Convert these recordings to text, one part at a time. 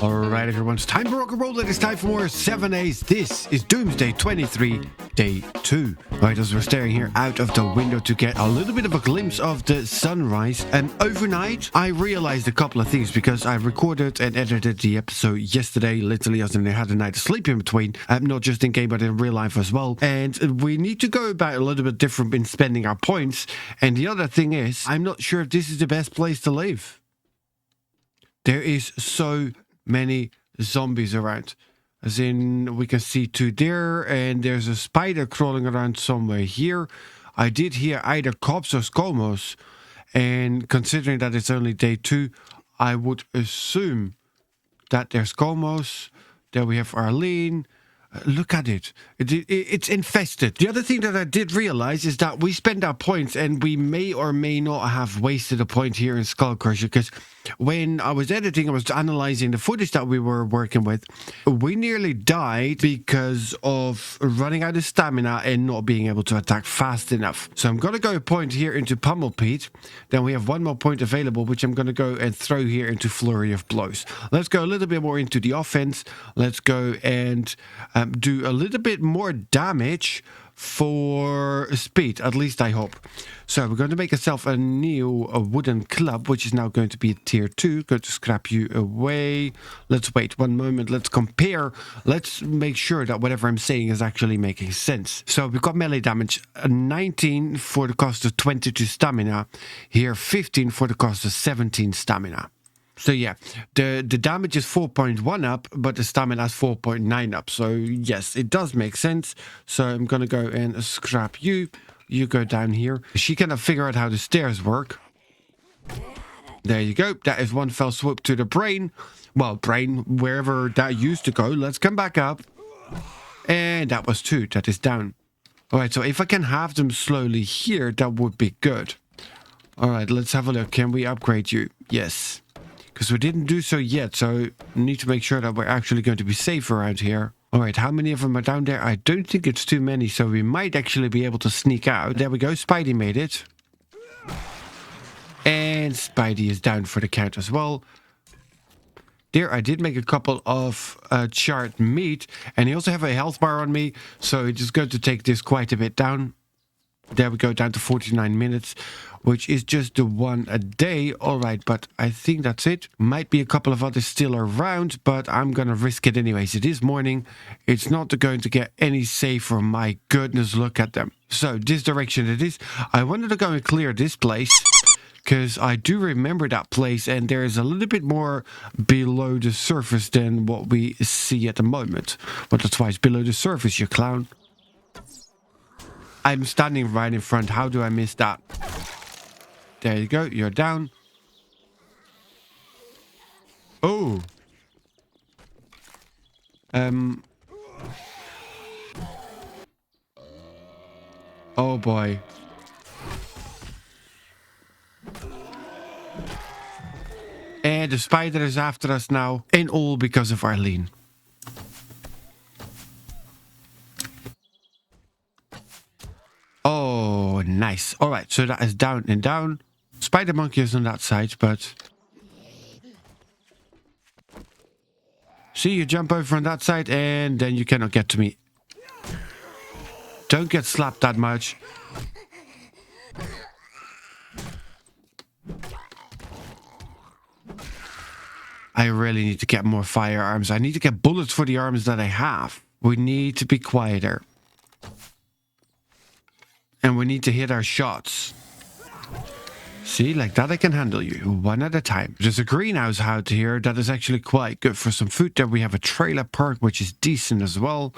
Alright everyone, it's time for rock and roll. It is time for more 7 days. This is Doomsday 23, day 2. Alright, as we're staring here out of the window to get a little bit of a glimpse of the sunrise. And overnight, I realized a couple of things because I recorded and edited the episode yesterday, literally as in I had a night of sleep in between. Not just in game, but in real life as well. And we need to go about a little bit different in spending our points. And the other thing is, I'm not sure if this is the best place to live. There is so many zombies around. As in, we can see 2 there, and there's a spider crawling around somewhere here. I did hear either cops or scomos, and considering that it's only day 2, I would assume that there's scomos. There we have Arlene. Look at it. It's infested. The other thing that I did realize is that we spend our points and we may or may not have wasted a point here in Skull Crusher, because when I was editing, I was analyzing the footage that we were working with. We nearly died because of running out of stamina and not being able to attack fast enough. So I'm going to go a point here into Pummel Pete. Then we have one more point available, which I'm going to go and throw here into Flurry of Blows. Let's go a little bit more into the offense. Let's go and do a little bit more damage for speed, at least I hope. So we're going to make ourselves a new wooden club, which is now going to be a tier 2. Going to scrap you away. Let's wait one moment. Let's compare. Let's make sure that whatever I'm saying is actually making sense. So we've got melee damage 19 for the cost of 22 stamina. Here 15 for the cost of 17 stamina. So yeah, the damage is 4.1 up, but the stamina is 4.9 up. So yes, it does make sense. So I'm going to go and scrap you. You go down here. She cannot figure out how the stairs work. There you go. That is one fell swoop to the brain. Well, brain, wherever that used to go. Let's come back up. And that was 2. That is down. All right, so if I can have them slowly here, that would be good. All right, let's have a look. Can we upgrade you? Yes. Because we didn't do so yet, so we need to make sure that we're actually going to be safe around here. Alright, how many of them are down there? I don't think it's too many, so we might actually be able to sneak out. There we go, Spidey made it. And Spidey is down for the count as well. There, I did make a couple of charred meat, and I also have a health bar on me, so it's just going to take this quite a bit down. There we go, down to 49 minutes, which is just the one a day. All right, but I think that's it. Might be a couple of others still around, but I'm going to risk it anyways. It is morning. It's not going to get any safer. My goodness, look at them. So this direction it is. I wanted to go and clear this place, because I do remember that place, and there is a little bit more below the surface than what we see at the moment. But that's why it's below the surface, you clown. I'm standing right in front. How do I miss that? There you go. You're down. Oh. Oh boy. And the spider is after us now. And all because of Arlene. Oh, nice. All right, so that is down and down. Spider monkey is on that side, but... See, you jump over on that side, and then you cannot get to me. Don't get slapped that much. I really need to get more firearms. I need to get bullets for the arms that I have. We need to be quieter. And we need to hit our shots. See, like that I can handle you, one at a time. There's a greenhouse out here that is actually quite good for some food. There we have a trailer park, which is decent as well.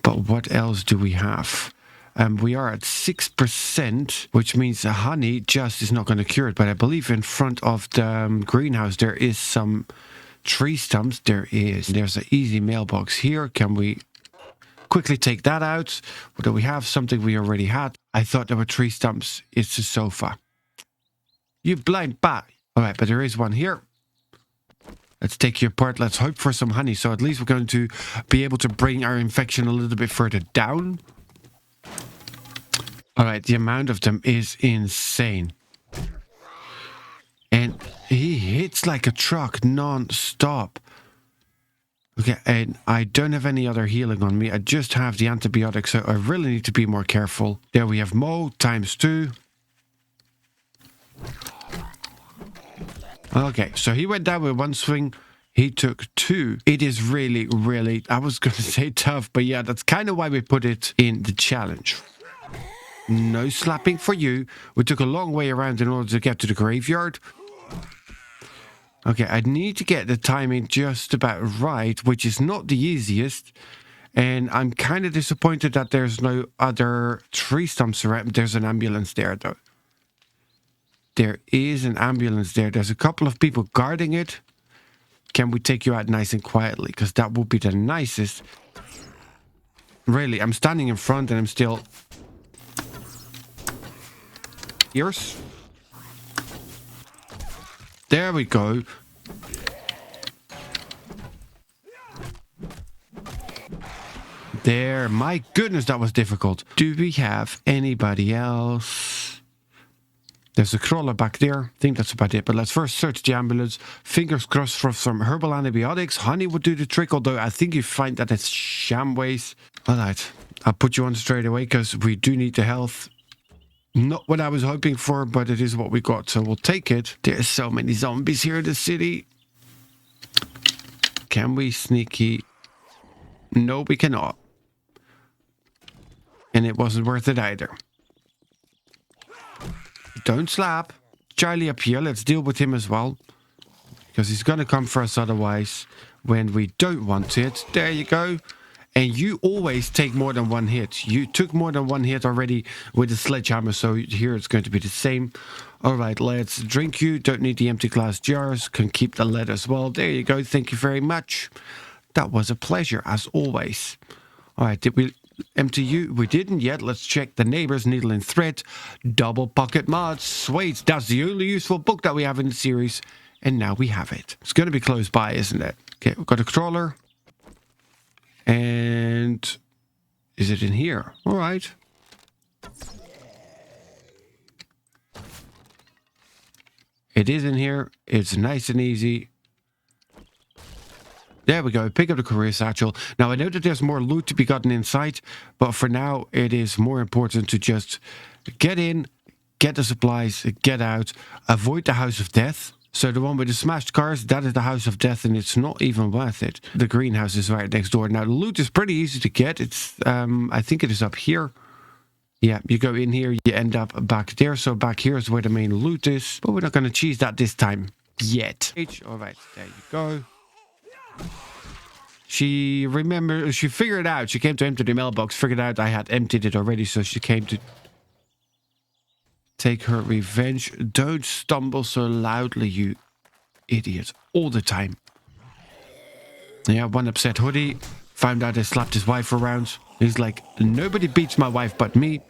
But what else do we have? We are at 6%, which means the honey just is not going to cure it. But I believe in front of the greenhouse there is some tree stumps. There's an easy mailbox here. Can we... quickly take that out? Or do we have something we already had? I thought there were tree stumps. It's a sofa. You blind bat. All right, but there is one here. Let's take you apart. Let's hope for some honey. So at least we're going to be able to bring our infection a little bit further down. All right, the amount of them is insane. And he hits like a truck non-stop. Okay, and I don't have any other healing on me. I just have the antibiotics, so I really need to be more careful. There we have Mo times 2. Okay, so he went down with 1 swing. He took 2. It is really, really, I was going to say tough, but yeah, that's kind of why we put it in the challenge. No slapping for you. We took a long way around in order to get to the graveyard. Okay, I need to get the timing just about right, which is not the easiest. And I'm kind of disappointed that there's no other tree stumps around. There's an ambulance there, though. There is an ambulance there. There's a couple of people guarding it. Can we take you out nice and quietly? Because that would be the nicest. Really, I'm standing in front and I'm still... Ears. There we go. There. My goodness, that was difficult. Do we have anybody else? There's a crawler back there. I think that's about it. But let's first search the ambulance. Fingers crossed for some herbal antibiotics. Honey would do the trick, although I think you find that it's sham waste. All right. I'll put you on straight away because we do need the health. Not what I was hoping for, but it is what we got, so we'll take it. There's so many zombies here in the city. Can we sneaky? No, we cannot. And it wasn't worth it either. Don't slap. Charlie up here, let's deal with him as well. Because he's going to come for us otherwise when we don't want it. There you go. And you always take more than 1 hit. You took more than 1 hit already with the sledgehammer, so here it's going to be the same. All right, let's drink you. Don't need the empty glass jars. Can keep the lead as well. There you go. Thank you very much. That was a pleasure, as always. All right, did we empty you? We didn't yet. Let's check the neighbors. Needle and thread. Double pocket mods. Sweet. That's the only useful book that we have in the series. And now we have it. It's going to be close by, isn't it? Okay, we've got a crawler. And is it in here? All right. It is in here. It's nice and easy. There we go. Pick up the career satchel. Now, I know that there's more loot to be gotten inside, but for now, it is more important to just get in, get the supplies, get out, avoid the House of Death. So the one with the smashed cars, that is the House of Death, and it's not even worth it. The greenhouse is right next door. Now, the loot is pretty easy to get. It's, I think it is up here. Yeah, you go in here, you end up back there. So back here is where the main loot is. But we're not going to cheese that this time yet. All right, there you go. She figured it out. She came to empty the mailbox, figured out I had emptied it already, so she came to take her revenge. Don't stumble so loudly, you idiot. All the time. Yeah, one upset hoodie. Found out I slapped his wife around. He's like, nobody beats my wife but me.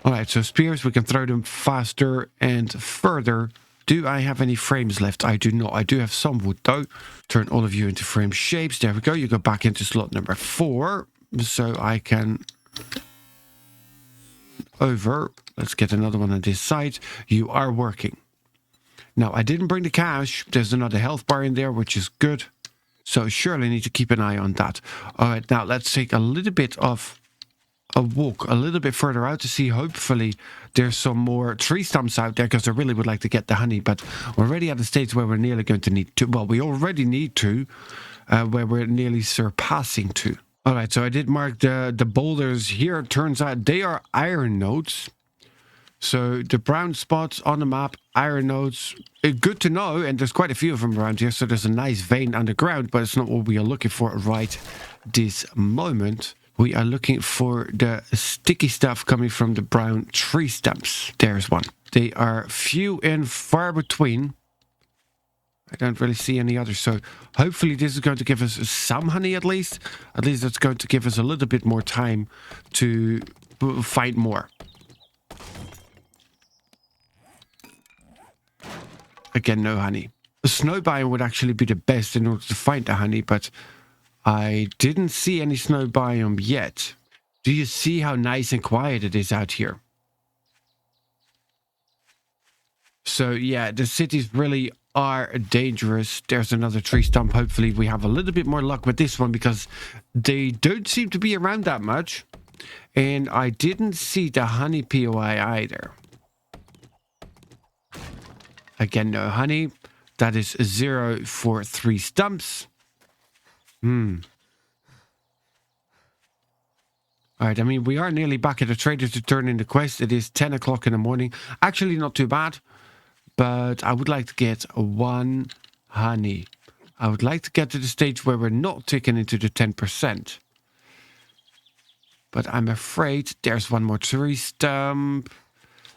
Alright, so spears, we can throw them faster and further. Do I have any frames left? I do not. I do have some wood though. Turn all of you into frame shapes. There we go. You go back into slot number 4. So I can... over. Let's get another one on this side. You are working. Now, I didn't bring the cash. There's another health bar in there, which is good. So surely need to keep an eye on that. All right, now let's take a little bit of a walk a little bit further out to see. Hopefully there's some more tree stumps out there because I really would like to get the honey. But we're already at a stage where we're nearly going to need to. Well, we already need to, where we're nearly surpassing to. All right, so I did mark the boulders here. It turns out they are iron nodes. So the brown spots on the map, iron nodes, good to know. And there's quite a few of them around here. So there's a nice vein underground, but it's not what we are looking for right this moment. We are looking for the sticky stuff coming from the brown tree stumps. There's one. They are few and far between. I don't really see any others. So hopefully this is going to give us some honey at least. At least it's going to give us a little bit more time to find more. Again, no honey. A snow biome would actually be the best in order to find the honey, but I didn't see any snow biome yet. Do you see how nice and quiet it is out here? So yeah, the city's really are dangerous. There's another tree stump. Hopefully we have a little bit more luck with this one because they don't seem to be around that much. And I didn't see the honey POI either. Again, no honey. That is 0 for 3 stumps. Alright, I mean, we are nearly back at the trader to turn in the quest. It is 10 o'clock in the morning. Actually, not too bad. But I would like to get 1 honey. I would like to get to the stage where we're not ticking into the 10%. But I'm afraid there's one more tree stump.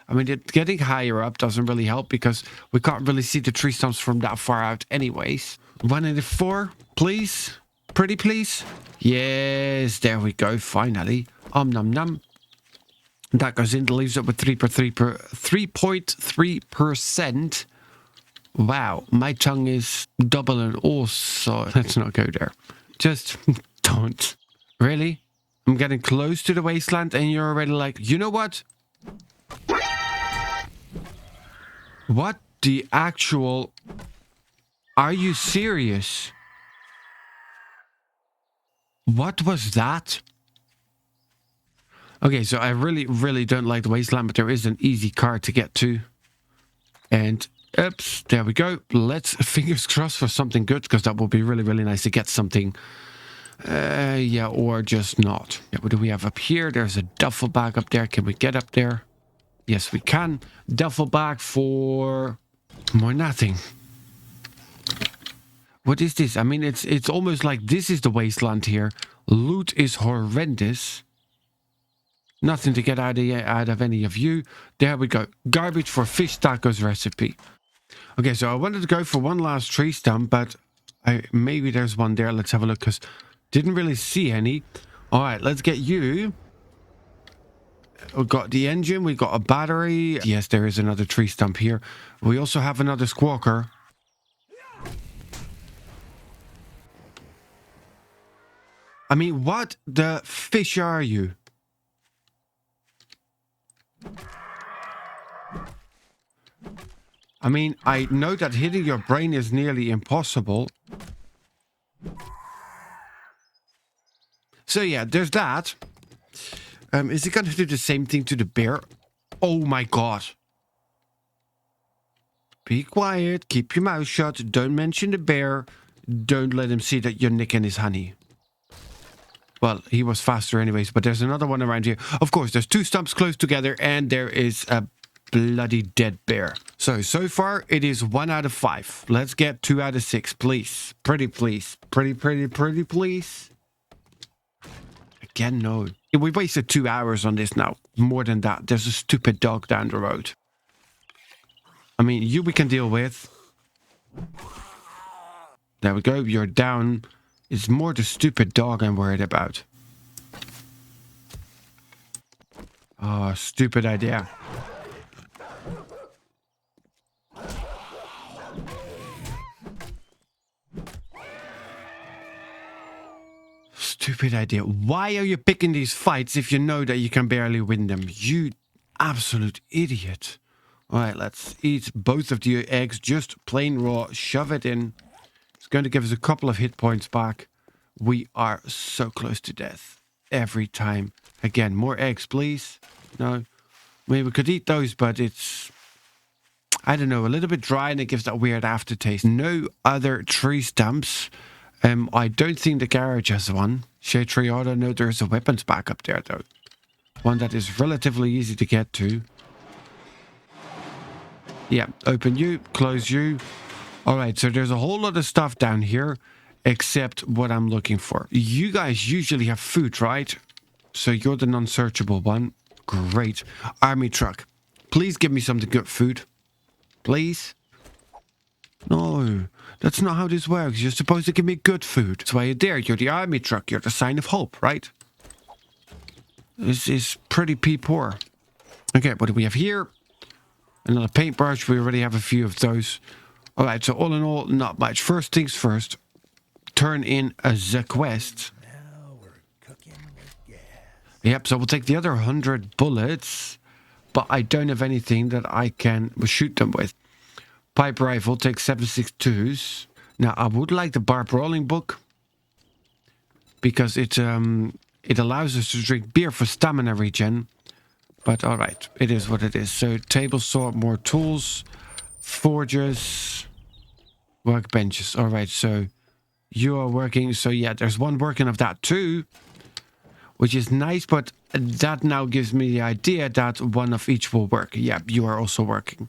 I mean, getting higher up doesn't really help because we can't really see the tree stumps from that far out anyways. 1 in the 4, please. Pretty please. Yes, there we go, finally. Nom nom. That goes in, leaves it with 3.3%. Wow, my tongue is double and also. Let's not go there. Just don't. Really? I'm getting close to the wasteland and you're already like, you know what? What the actual... Are you serious? What was that? Okay, so I really don't like the wasteland, but there is an easy car to get to. And, oops, there we go. Let's fingers crossed for something good, because that would be really nice to get something. Yeah, or just not. Yeah, what do we have up here? There's a duffel bag up there. Can we get up there? Yes, we can. Duffel bag for more nothing. What is this? I mean, it's almost like this is the wasteland here. Loot is horrendous. Nothing to get out of any of you. There we go. Garbage for fish tacos recipe. Okay, so I wanted to go for one last tree stump, but maybe there's one there. Let's have a look, because didn't really see any. All right, let's get you. We've got the engine. We've got a battery. Yes, there is another tree stump here. We also have another squawker. I mean, what the fish are you? I mean, I know that hitting your brain is nearly impossible. So yeah, there's that. Is it going to do the same thing to the bear? Oh my god. Be quiet. Keep your mouth shut. Don't mention the bear. Don't let him see that you're nicking his honey. Well, he was faster anyways, but there's another one around here. Of course, there's 2 stumps close together, and there is a bloody dead bear. So far, it is 1 out of 5. Let's get 2 out of 6, please. Pretty please. Pretty please. Again, no. We wasted 2 hours on this now. More than that. There's a stupid dog down the road. I mean, you we can deal with. There we go. You're down. It's more the stupid dog I'm worried about. Oh, stupid idea. Stupid idea. Why are you picking these fights if you know that you can barely win them? You absolute idiot. Alright, let's eat both of the eggs just plain raw. Shove it in. It's going to give us a couple of hit points back. We are so close to death. Every time. Again, more eggs, please. No. Maybe we could eat those, but it's... I don't know, a little bit dry and it gives that weird aftertaste. No other tree stumps. I don't think the garage has one. Shade tree auto. No, there's a weapons back up there, though. One that is relatively easy to get to. Yeah, open you, close you. Alright, so there's a whole lot of stuff down here, except what I'm looking for. You guys usually have food, right? So you're the non-searchable one. Great. Army truck. Please give me something good food. Please? No, that's not how this works. You're supposed to give me good food. That's why you're there. You're the army truck. You're the sign of hope, right? This is pretty poor. Okay, what do we have here? Another paintbrush. We already have a few of those. All right, so all in all, not much. First things first. Turn in the quest. Now we're cooking with gas. Yep, so we'll take the other 100 bullets. But I don't have anything that I can shoot them with. Pipe rifle takes 762s. Now, I would like the barb rolling book because it allows us to drink beer for stamina regen. But all right, it is what it is. So table saw, more tools, forges, workbenches. All right, so you are working. So yeah, there's one working of that too, which is nice. But that now gives me the idea that one of each will work. Yeah, you are also working.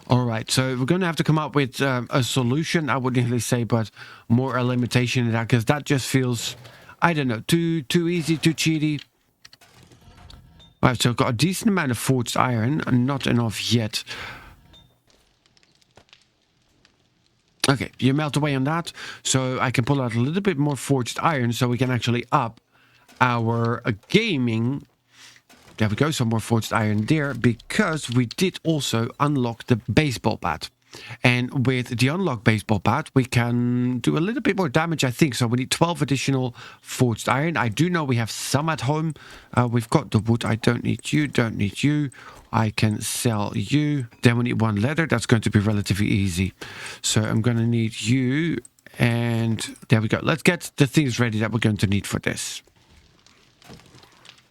All right, so we're going to have to come up with a solution, I would nearly say, but more a limitation in that, because that just feels, I don't know, too easy, too cheaty. All right, so I've got a decent amount of forged iron, not enough yet. Okay, you melt away on that, so I can pull out a little bit more forged iron, so we can actually up our gaming. There we go, some more forged iron there, because we did also unlock the baseball bat. And with the unlocked baseball bat, we can do a little bit more damage, I think. So we need 12 additional forged iron. I do know we have some at home. We've got the wood. I don't need you, don't need you. I can sell you. Then we need one leather. That's going to be relatively easy. So I'm going to need you. And there we go. Let's get the things ready that we're going to need for this.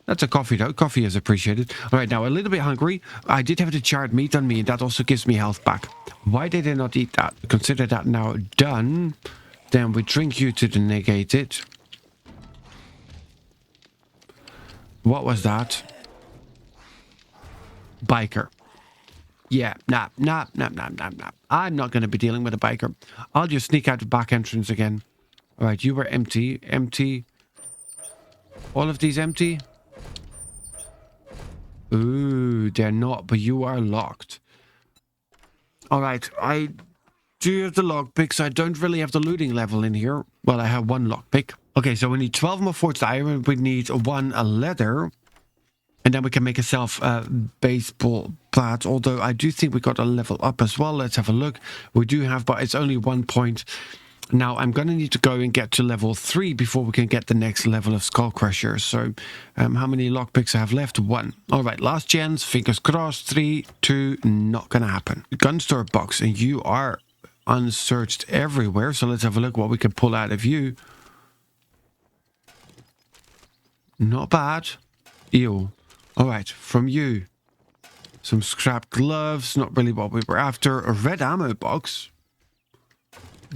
That's a coffee, though. Coffee is appreciated. All right, now a little bit hungry. I did have the charred meat on me, and that also gives me health back. Why did I not eat that? Consider that now done. Then we drink you to the negated. What was that? Biker. Yeah, nah. I'm not going to be dealing with a biker. I'll just sneak out the back entrance again. All right, you were empty. Empty. All of these empty? Ooh, they're not, but you are locked. All right, I do have the lockpicks. I don't really have the looting level in here. Well, I have one lockpick. Okay, so we need 12 more forged iron. We need one leather. And then we can make ourselves a baseball bat. Although I do think we got a level up as well. Let's have a look. We do have, but it's only 1 point. Now, I'm going to need to go and get to level 3 before we can get the next level of Skull Crusher. So, how many lockpicks I have left? 1. All right, last chance. Fingers crossed. 3, 2, not going to happen. Gun store box, and you are unsearched everywhere. So, let's have a look what we can pull out of you. Not bad. Ew. All right, from you. Some scrap gloves. Not really what we were after. A red ammo box.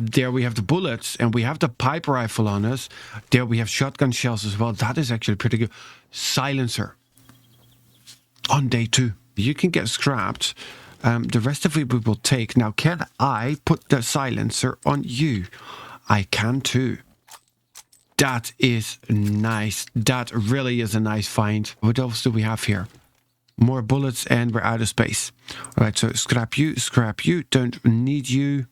There we have the bullets, and we have the pipe rifle on us. There we have shotgun shells as well. That is actually pretty good. Silencer. On day 2. You can get scrapped. The rest of it we will take. Now, can I put the silencer on you? I can too. That is nice. That really is a nice find. What else do we have here? More bullets, and we're out of space. All right, so scrap you, scrap you. Don't need you.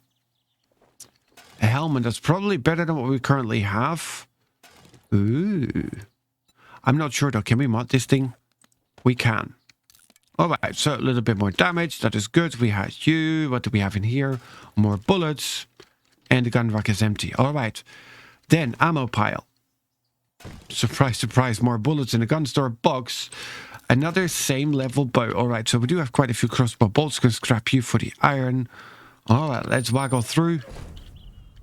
A helmet that's probably better than what we currently have. Ooh. I'm not sure though. Can we mod this thing? We can. Alright, so a little bit more damage. That is good. We had you. What do we have in here? More bullets. And the gun rack is empty. Alright. Then ammo pile. Surprise, surprise. More bullets in the gun store box. Another same level bow. Alright, so we do have quite a few crossbow bolts. Can scrap you for the iron. Alright, let's waggle through.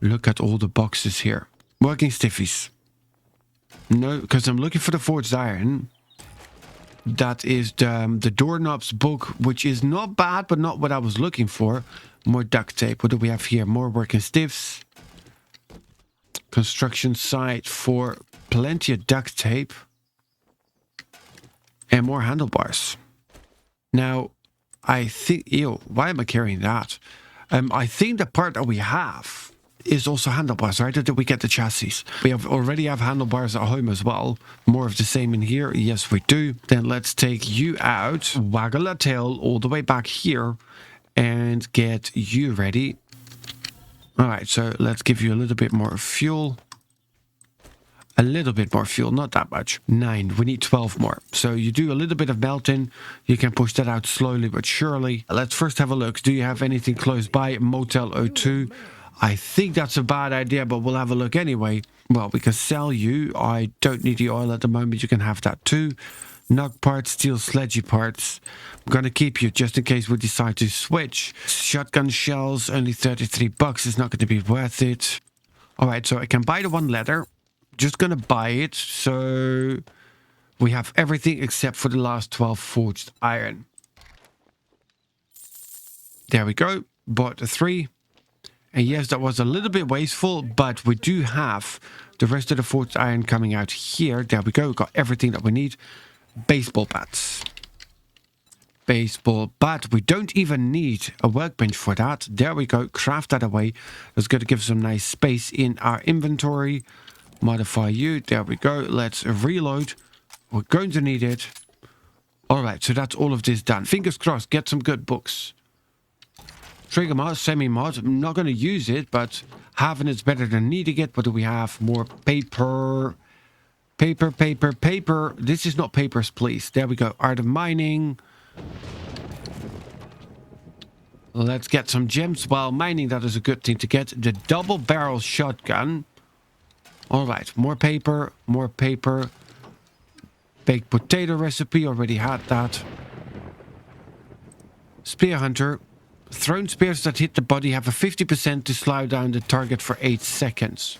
Look at all the boxes here. Working stiffies. No, because I'm looking for the forged iron. That is the doorknobs book, which is not bad, but not what I was looking for. More duct tape. What do we have here? More working stiffs. Construction site for plenty of duct tape. And more handlebars. Now, I think... Ew, why am I carrying that? I think the part that we have is also handlebars, right? Or did we get the chassis? We already have handlebars at home as well. More of the same in here. Yes, we do. Then let's take you out, waggle a tail all the way back here, and get you ready. All right, so let's give you a little bit more fuel. A little bit more fuel, not that much. 9, we need 12 more. So you do a little bit of melting. You can push that out slowly but surely. Let's first have a look. Do you have anything close by? Motel 02. I think that's a bad idea, but we'll have a look anyway. Well, we can sell you. I don't need the oil at the moment. You can have that too. Knock parts, steel sledgy parts. I'm gonna keep you just in case we decide to switch. Shotgun shells, only 33 bucks. It's not going to be worth it. Alright, so I can buy the one leather. Just gonna buy it. So we have everything except for the last 12 forged iron. There we go. Bought the 3. And yes, that was a little bit wasteful, but we do have the rest of the forged iron coming out here. There we go. We got everything that we need. Baseball bats. Baseball bat. We don't even need a workbench for that. There we go. Craft that away. That's going to give some nice space in our inventory. Modify you. There we go. Let's reload. We're going to need it. Alright, so that's all of this done. Fingers crossed. Get some good books. Trigger mod, semi-mod. I'm not going to use it, but having it's better than needing it. What do we have? More paper. Paper. This is not papers, please. There we go. Art of mining. Let's get some gems while mining. That is a good thing to get. The double barrel shotgun. Alright, more paper. Baked potato recipe. Already had that. Spear hunter. Thrown spears that hit the body have a 50% to slow down the target for 8 seconds.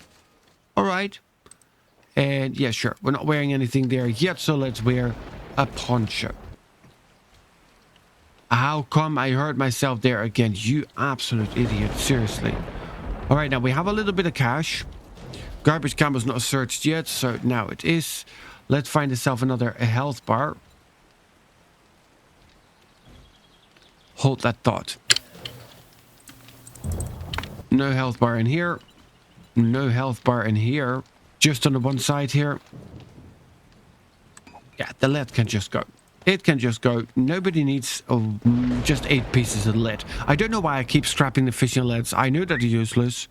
Alright. And yeah, sure. We're not wearing anything there yet, so let's wear a poncho. How come I hurt myself there again? You absolute idiot. Seriously. Alright, now we have a little bit of cash. Garbage can was not searched yet, so now it is. Let's find ourselves another health bar. Hold that thought. No health bar in here. No health bar in here. Just on the one side here. Yeah, the lead can just go. It can just go. Nobody needs just 8 pieces of lead. I don't know why I keep scrapping the fishing leads. I know that they're useless.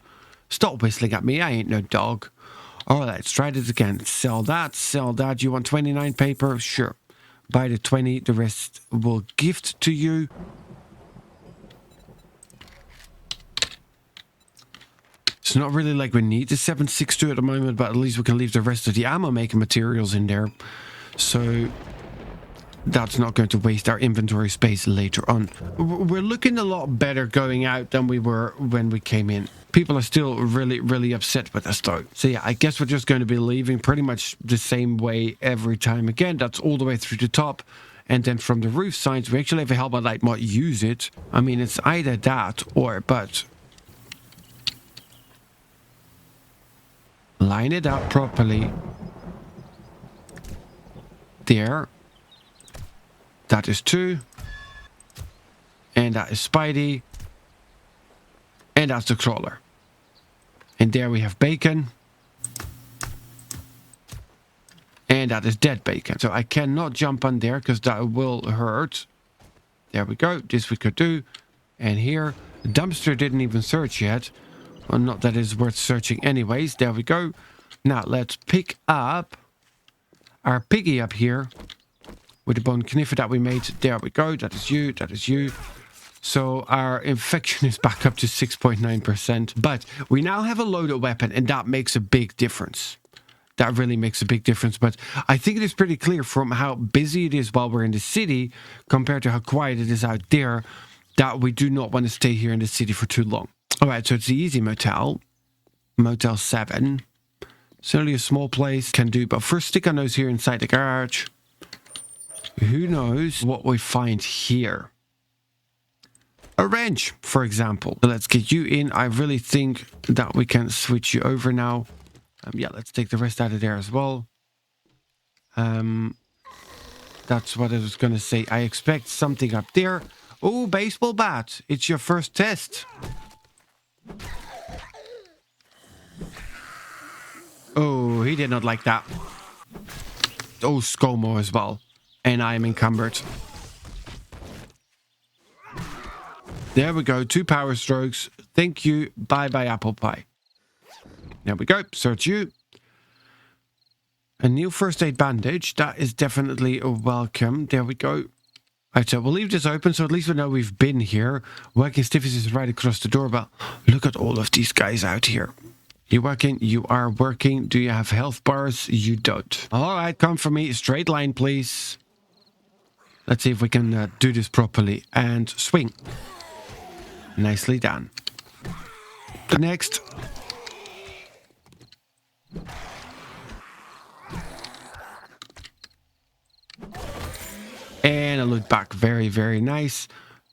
Stop whistling at me. I ain't no dog. Alright, let's try this again. Sell that. Sell that. You want 29 paper? Sure. Buy the 20. The rest will gift to you. It's not really like we need the 7.62 at the moment, but at least we can leave the rest of the ammo making materials in there. So that's not going to waste our inventory space later on. We're looking a lot better going out than we were when we came in. People are still really upset with us though. So yeah, I guess we're just going to be leaving pretty much the same way every time again. That's all the way through the top. And then from the roof sides, we actually have a helmet light mod. Use it. I mean, it's either that or, but line it up properly. There. That is 2. And that is Spidey. And that's the crawler. And there we have bacon. And that is dead bacon. So I cannot jump on there because that will hurt. There we go. This we could do. And here, the dumpster didn't even search yet. Well, not that it's worth searching anyways. There we go. Now let's pick up our piggy up here with the bone kniffer that we made. There we go. That is you. That is you. So our infection is back up to 6.9%. But we now have a loaded weapon, and that makes a big difference. That really makes a big difference. But I think it is pretty clear from how busy it is while we're in the city compared to how quiet it is out there that we do not want to stay here in the city for too long. All right, so it's the easy motel. Motel 7. It's only a small place. Can do. But first, stick our nose here inside the garage. Who knows what we find here? A wrench, for example. So let's get you in. I really think that we can switch you over now. Yeah, let's take the rest out of there as well. That's what I was going to say. I expect something up there. Oh, baseball bat. It's your first test. Oh, he did not like that. Oh, ScoMo as well. And I am encumbered. There we go. 2 power strokes. Thank you. Bye-bye, apple pie. There we go. Search you. A new first aid bandage. That is definitely a welcome. There we go. Right, so we'll leave this open so at least we know we've been here. Working Stiffies is right across the door, but look at all of these guys out here. You working? You are working. Do you have health bars? You don't. All right, come for me. Straight line, please. Let's see if we can do this properly. And swing. Nicely done. Next. And a loot back. Very, very nice.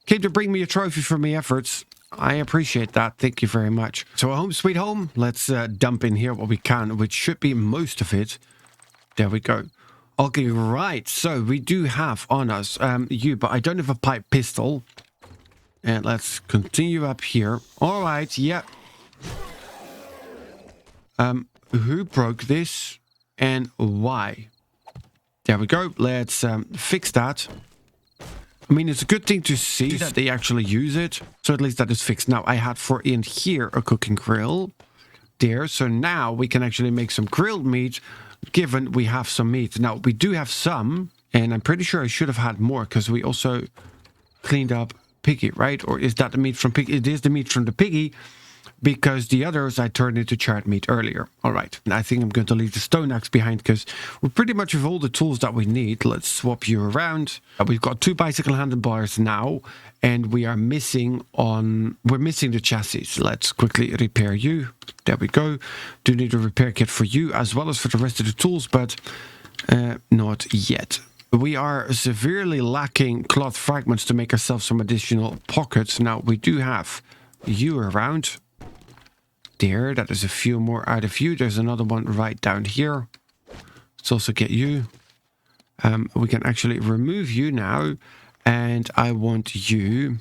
Came to bring me a trophy for my efforts. I appreciate that. Thank you very much. So, home sweet home. Let's dump in here what we can, which should be most of it. There we go. Okay, right. So, we do have on us you, but I don't have a pipe pistol. And let's continue up here. All right, yeah. Who broke this and why? There we go. Let's fix that. I mean, it's a good thing to see that they actually use it. So at least that is fixed. Now, I had for in here a cooking grill. There. So now we can actually make some grilled meat, given we have some meat. Now, we do have some, and I'm pretty sure I should have had more, because we also cleaned up piggy, right? Or is that the meat from piggy? It is the meat from the piggy, because the others I turned into charred meat earlier. All right, and I think I'm going to leave the stone axe behind, because we're pretty much with all the tools that we need. Let's swap you around. We've got 2 bicycle handlebars now, and we're missing the chassis. Let's quickly repair you. There we go. Do need a repair kit for you as well as for the rest of the tools, but not yet. We are severely lacking cloth fragments to make ourselves some additional pockets. Now, we do have you around. There, that is a few more out of you. There's another one right down here. Let's also get you. We can actually remove you now. And I want you.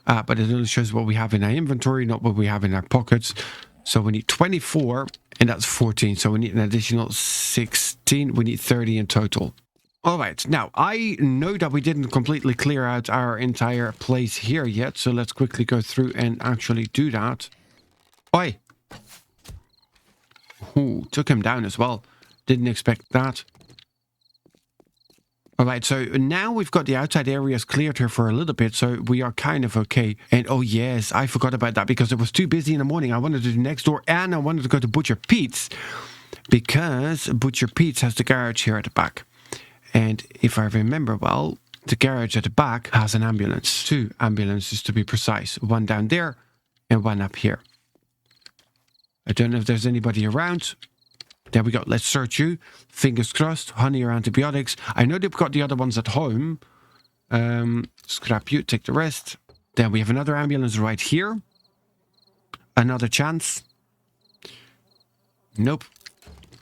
But it only shows what we have in our inventory, not what we have in our pockets. So we need 24, and that's 14. So we need an additional 16. We need 30 in total. All right. Now, I know that we didn't completely clear out our entire place here yet. So let's quickly go through and actually do that. Oi. Ooh, took him down as well. Didn't expect that. All right, so now we've got the outside areas cleared here for a little bit, so we are kind of okay. And oh yes, I forgot about that because it was too busy in the morning. I wanted to do next door, and I wanted to go to Butcher Pete's because Butcher Pete's has the garage here at the back. And if I remember well, the garage at the back has an ambulance. 2 ambulances to be precise. 1 down there and 1 up here. I don't know if there's anybody around. There we go. Let's search you. Fingers crossed. Honey or antibiotics. I know they've got the other ones at home. Scrap you. Take the rest. Then we have another ambulance right here. Another chance. Nope.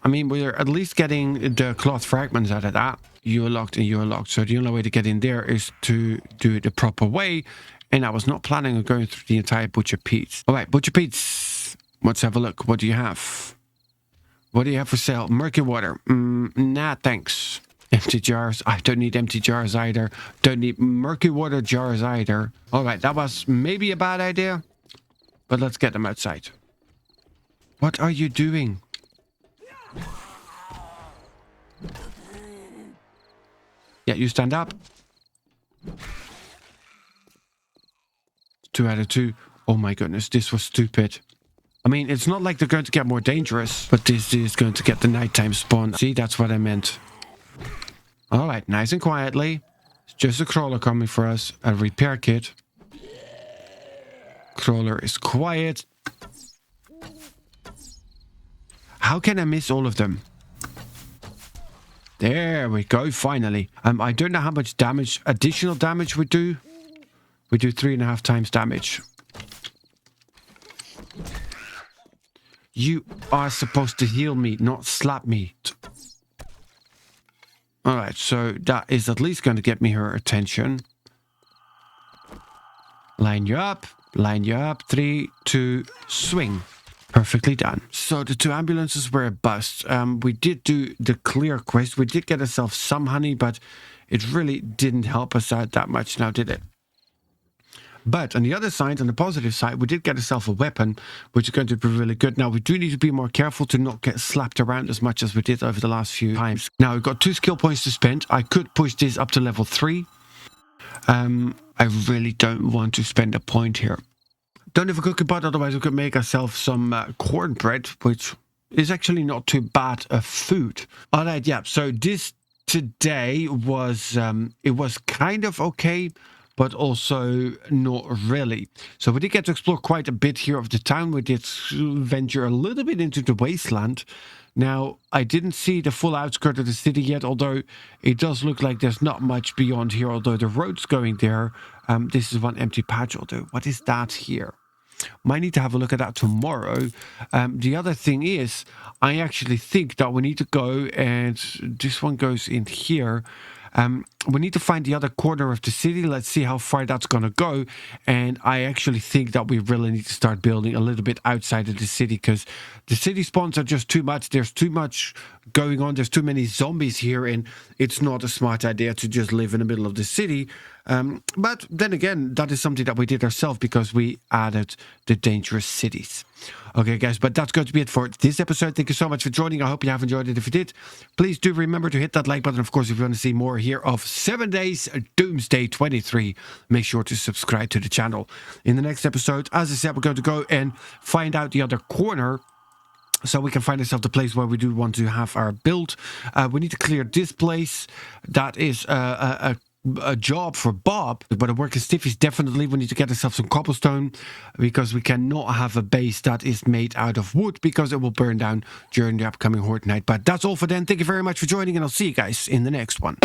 I mean, we're at least getting the cloth fragments out of that. You are locked and you are locked. So the only way to get in there is to do it the proper way. And I was not planning on going through the entire Butcher Pete's. All right, Butcher Pete's. Let's have a look. What do you have? What do you have for sale? Murky water. Nah, thanks. Empty jars. I don't need empty jars either. Don't need murky water jars either. All right, that was maybe a bad idea. But let's get them outside. What are you doing? Yeah, you stand up. 2 out of 2. Oh my goodness, this was stupid. I mean, it's not like they're going to get more dangerous, but this is going to get the nighttime spawn. See, that's what I meant. All right, nice and quietly. It's just a crawler coming for us. A repair kit. Crawler is quiet. How can I miss all of them? There we go, finally. I don't know how much damage, additional damage we do. We do 3.5 times damage. You are supposed to heal me, not slap me. Alright, so that is at least going to get me her attention. Line you up. 3, 2, swing. Perfectly done. So the 2 ambulances were a bust. We did do the clear quest. We did get ourselves some honey, but it really didn't help us out that much now, did it? But on the other side, on the positive side, we did get ourselves a weapon, which is going to be really good. Now, we do need to be more careful to not get slapped around as much as we did over the last few times. Now, we've got 2 skill points to spend. I could push this up to level 3. I really don't want to spend a point here. Don't have a cooking pot, otherwise we could make ourselves some cornbread, which is actually not too bad a food. Alright, yeah, so this today was it was kind of okay, but also not really. So we did get to explore quite a bit here of the town. We did venture a little bit into the wasteland. Now, I didn't see the full outskirt of the city yet, although it does look like there's not much beyond here, although the road's going there. This is one empty patch, although what is that here? Might need to have a look at that tomorrow. The other thing is, I actually think that we need to go, and this one goes in here. We need to find the other corner of the city. Let's see how far that's going to go. And I actually think that we really need to start building a little bit outside of the city, because the city spawns are just too much. There's too much going on. There's too many zombies here, and it's not a smart idea to just live in the middle of the city. But then again, that is something that we did ourselves because we added the dangerous cities. Okay, guys, but that's going to be it for this episode. Thank you so much for joining. I hope you have enjoyed it. If you did, please do remember to hit that like button. Of course, if you want to see more here of 7 days Doomsday 23, make sure to subscribe to the channel. In the next episode, as I said, we're going to go and find out the other corner, so we can find ourselves the place where we do want to have our build. We need to clear this place. That is a job for Bob, but a working stiffies definitely. We need to get ourselves some cobblestone, because we cannot have a base that is made out of wood, because it will burn down during the upcoming Horde night. But that's all for then. Thank you very much for joining, and I'll see you guys in the next one.